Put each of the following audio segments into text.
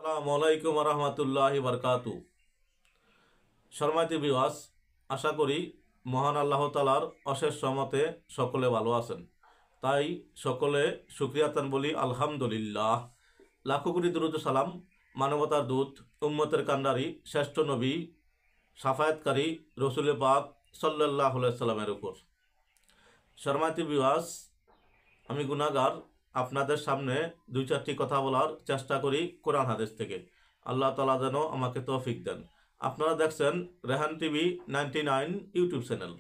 আসসালামু আলাইকুম রহমতুল্লাহি বারকাতু। সম্মানিত ভিউয়ার্স, আশা করি মহান আল্লাহ তাআলার অশেষ রহমতে সকলে ভালো আছেন। তাই সকলে শুকরিয়াতান বলি আলহামদুলিল্লাহ। লাখো কোটি দুরূদ ও সালাম মানবতার দূত উম্মতের কান্ডারি শ্রেষ্ঠ নবী সাফায়াতকারী রসুল পাক সাল্লাল্লাহু আলাইহি সাল্লামের উপর। সম্মানিত ভিউয়ার্স, আমি গুনাহগার, আপনাদের সামনে দুই চারটি কথা বলার চেষ্টা করি কোরআন হাদিস থেকে। আল্লাহ তাআলা যেন আমাকে তৌফিক দেন। আপনারা দেখছেন রেহান টিভি 99 ইউটিউব চ্যানেল।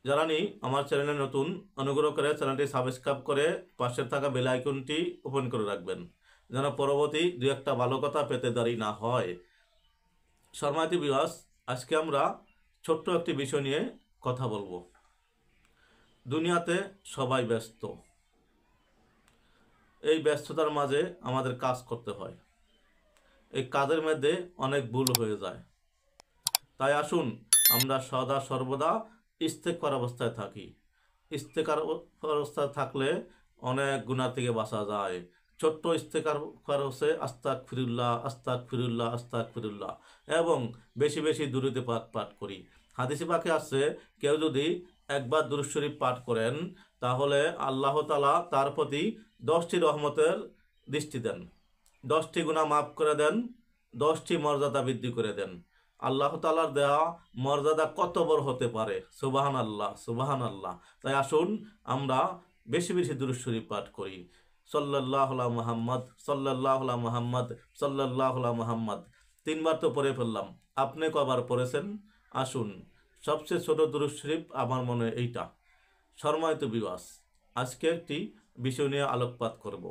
যারা আমার চ্যানেলে নতুন, অনুগ্রহ করে চ্যানেলটি সাবস্ক্রাইব করে পাশে থাকা বেল আইকনটি ওপেন করে রাখবেন, যেন পরবর্তী দু একটা ভালো কথা পেতে দেরি না হয়। সম্মানিত ভিউয়ার্স, আজকে আমরা ছোট্ট একটি বিষয় নিয়ে কথা বলবো। দুনিয়াতে সবাই ব্যস্ত, এই ব্যস্ততার মাঝে আমাদের কাজ করতে হয়। এই কাজের মধ্যে অনেক ভুল হয়ে যায়। তাই আসুন আমরা সদা সর্বদা ইস্তেগফার অবস্থায় থাকি। ইস্তেগফার অবস্থায় থাকলে অনেক গুনাহ থেকে বাঁচা যায়। ছোট্ট ইস্তেগফার হচ্ছে আস্তাগফিরুল্লাহ আস্তাগফিরুল্লাহ আস্তাগফিরুল্লাহ, এবং বেশি বেশি দুরূদ পাঠ করি। হাদিসে পাকে আছে, কেউ যদি একবার দুরূদ শরীফ পাঠ করেন তাহলে আল্লাহ তাআলা তার প্রতি 10টি রহমতের দৃষ্টি দেন, 10টি গুনাহ মাফ করে দেন, 10টি মর্যাদা বৃদ্ধি করে দেন। আল্লাহ তাআলার দেওয়া মর্যাদা কত বড় হতে পারে! সুবহানাল্লাহ সুবহানাল্লাহ। তাই আসুন আমরা বেশি বেশি দুরূদ শরীফ পাঠ করি। সাল্লাল্লাহু আলা মুহাম্মদ সাল্লাল্লাহু আলা মুহাম্মদ সাল্লাল্লাহু আলা মুহাম্মদ। 3বার তো পড়ে ফেললাম, আপনি কবার পড়েছেন? আসুন, সবচেয়ে ছোট দুরূদ শরীফ আমার মনে এইটা। সম্মানিত ভিউয়ার্স, আজকে একটি বিষয় নিয়ে আলোকপাত করব।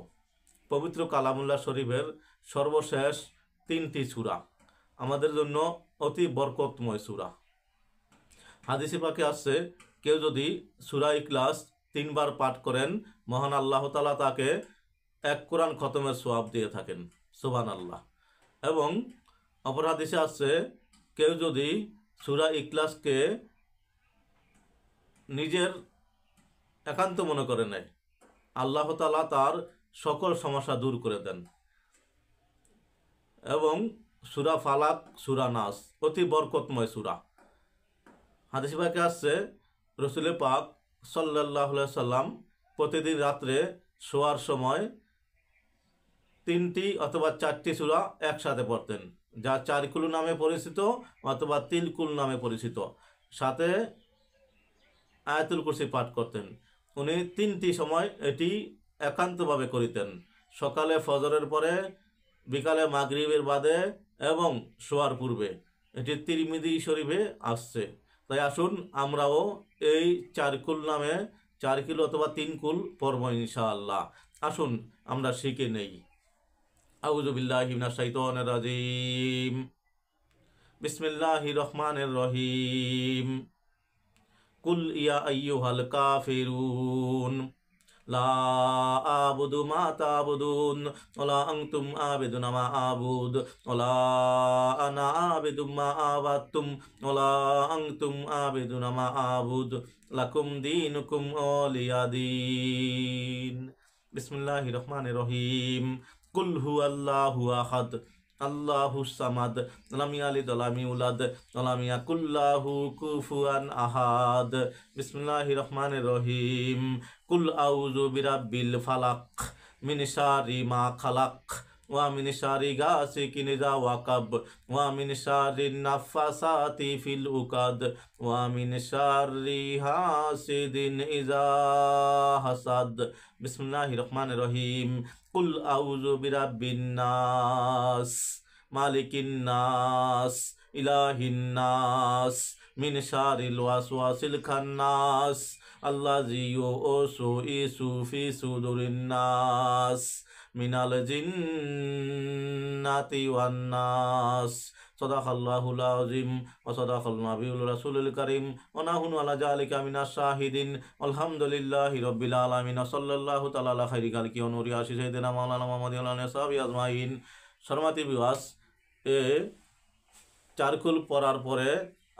পবিত্র কালামুল্লাহ শরীফের সর্বশেষ 3টি সূরা আমাদের জন্য অতি বরকতময় সূরা। হাদিসে পাকে আছে, কেউ যদি সূরা ইখলাস 3বার পাঠ করেন, মহান আল্লাহ তাআলা তাকে এক কোরআন খতমের সওয়াব দিয়ে থাকেন। সুবহানাল্লাহ। এবং অপর হাদিসে আছে, কেউ যদি সূরা ইখলাসকে নিজের একান্ত মনে করে নেয়, আল্লাহ তাআলা তার সকল সমস্যা দূর করে দেন। এবং সূরা ফালাক, সূরা নাস অতি বরকতময় সূরা। হাদিসে পাকে আসছে, রসুল পাক সাল্লাল্লাহু আলাইহি সাল্লাম প্রতিদিন রাত্রে শোয়ার সময় 3টি অথবা 4টি সূরা একসাথে পড়তেন, যা চারকুল নামে পরিচিত অথবা তিলকুল নামে পরিচিত। সাথে আয়াতুল কুরসি পাঠ করতেন। উনি 3টি সময় এটি একান্তভাবে করিতেন, সকালে ফজরের পরে, বিকালে মাগরিবের বাদে এবং শোয়ার পূর্বে। এটি তিরমিজি শরীফে আসছে। তাই আসুন আমরাও এই 4 নামে 4 কিলো অথবা 3 কুল পড়ব ইনশাআল্লাহ। আসুন আমরা শিখে নেই। আউযু বিল্লাহি মিনাশ শাইতানির রাজিম। বিসমিল্লাহির রহমানির রহিম। কুল ইয়া আইয়ুহাল কাফিরুন লা আবুদু মা তা'বুদুন ওয়ালা আনতুম আবিদুনা মা আবুদ ওয়ালা আনা আবিদু মা আবাদতুম ওয়ালা আনতুম আবিদুনা মা আবুদ লাকুম দীনুকুম ওয়ালিয়া দীন। বিসমিল্লাহির রহমানির রহিম। কুল হুয়াল্লাহু আহাদ আল্লাহুস সামাদ লাম ইয়ালিদ ওয়া লাম ইউলাদ ওয়া লাম ইয়াকুল লাহু কুফুয়ান আহাদ। বিসমিল্লাহির রহমানির রহিম। কুল আউযু বিরাব্বিল ফালাক মিন শাররি মা খালাক ওয়া মিন শাররি গাসিকিন ইযা ওয়াকাব ওয়া মিন শাররিন নাফাসাতি ফিল উকাদ ওয়া মিন শাররি হাসিদিন ইযা হাসাদ। বিসমিল্লাহির রহমানির রহিম। কুল আউযু বিরাব্বিন নাস মালিকিন নাস ইলাহিন নাস মিন শারিল ওয়াসওয়াসিল খান্নাস আল্লাযী ইউওয়াসওয়িসু ফি সুদুরিন নাস মিনাল জিন্নাতি ওয়ান নাস। সাদাকাল্লাহুল আযীম ওয়া সাদাকাল নাবিয়ুর রাসূলুল কারীম ওয়া নাহনু আলা যালিকা মিনাশ শাহিদিন। আলহামদুলিল্লাহি রাব্বিল আলামিন। সাল্লাল্লাহু তাআলা আলা খাইরি খালকি ওয়া নূরি আশি সাইয়্যিদিনা মাওলানা মুহাম্মাদিন ওয়া আলিহি ওয়া আজমাইন। সম্মানিত ভিউয়ার্স, 4 কুল পড়ার পরে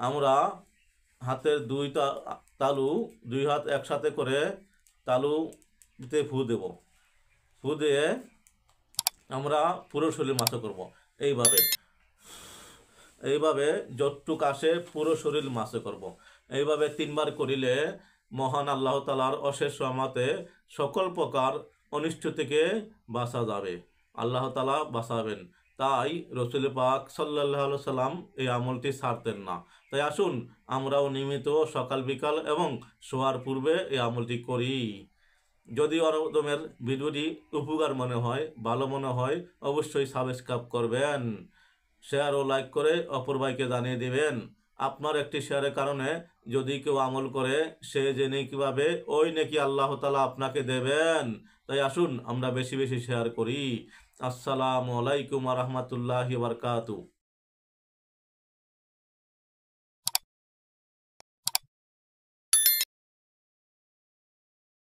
আমরা হাতের 2 তালু 2 হাত একসাথে করে তালুতে ফু দেব। ফু দিয়ে আমরা পুরো শরীর মাসা করব এইভাবে এইভাবে যতটুক আসে পুরো শরীর মাসে করব। এইভাবে 3বার করিলে মহান আল্লাহ তাআলার অশেষ রহমতে সকল প্রকার অনিষ্ট থেকে বাঁচা যাবে, আল্লাহ তাআলা বাঁচাবেন। তাই রসুল পাক সাল্লাল্লাহু আলাইহি সাল্লাম এই আমলটি ছাড়তেন না। তাই আসুন আমরাও নিয়মিত সকাল বিকাল এবং শোয়ার পূর্বে এই আমলটি করি। যদি অরদমের ভিডিওটি উপকার মনে হয়, ভালো মনে হয়, অবশ্যই সাবস্ক্রাইব করবেন, শেয়ার ও লাইক করে অপর ভাইকে জানিয়ে দিবেন। আপনার একটি শেয়ারের কারণে যদি কেউ আমল করে সে জেনে কিভাবে ওই নাকি আল্লাহ তাআলা আপনাকে দেবেন। তাই আসুন আমরা বেশি বেশি শেয়ার করি। আসসালামু আলাইকুম ওয়া রাহমাতুল্লাহি ওয়া বারাকাতুহু।